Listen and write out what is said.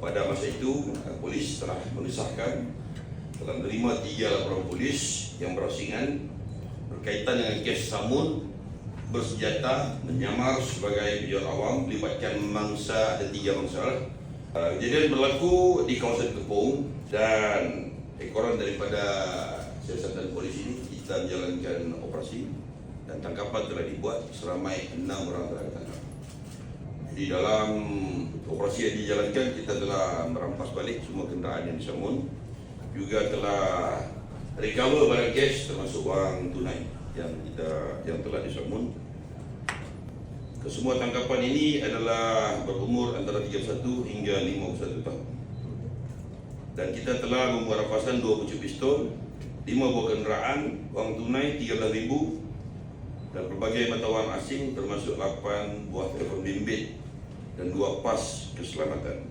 Pada masa itu, polis telah mengesahkan telah menerima 3 laporan polis yang berasingan berkaitan dengan kes samun bersenjata menyamar sebagai penjual awam melibatkan mangsa dan 3 mangsa. Kejadian berlaku di kawasan Tepung dan ekoran daripada siasatan polis ini kita menjalankan operasi dan tangkapan telah dibuat seramai 6 orang telah ditangkap. Di dalam operasi yang dijalankan kita telah merampas balik semua kenderaan yang disamun, juga telah recover barang cash termasuk wang tunai yang telah disamun. Kesemua tangkapan ini adalah berumur antara 31 hingga 51 tahun. Dan kita telah membuat rampasan 2 pucuk pistol, 5 buah kenderaan, wang tunai 13,000 dan berbagai mata wang asing termasuk 8 buah telefon bimbit dan 2 pas keselamatan.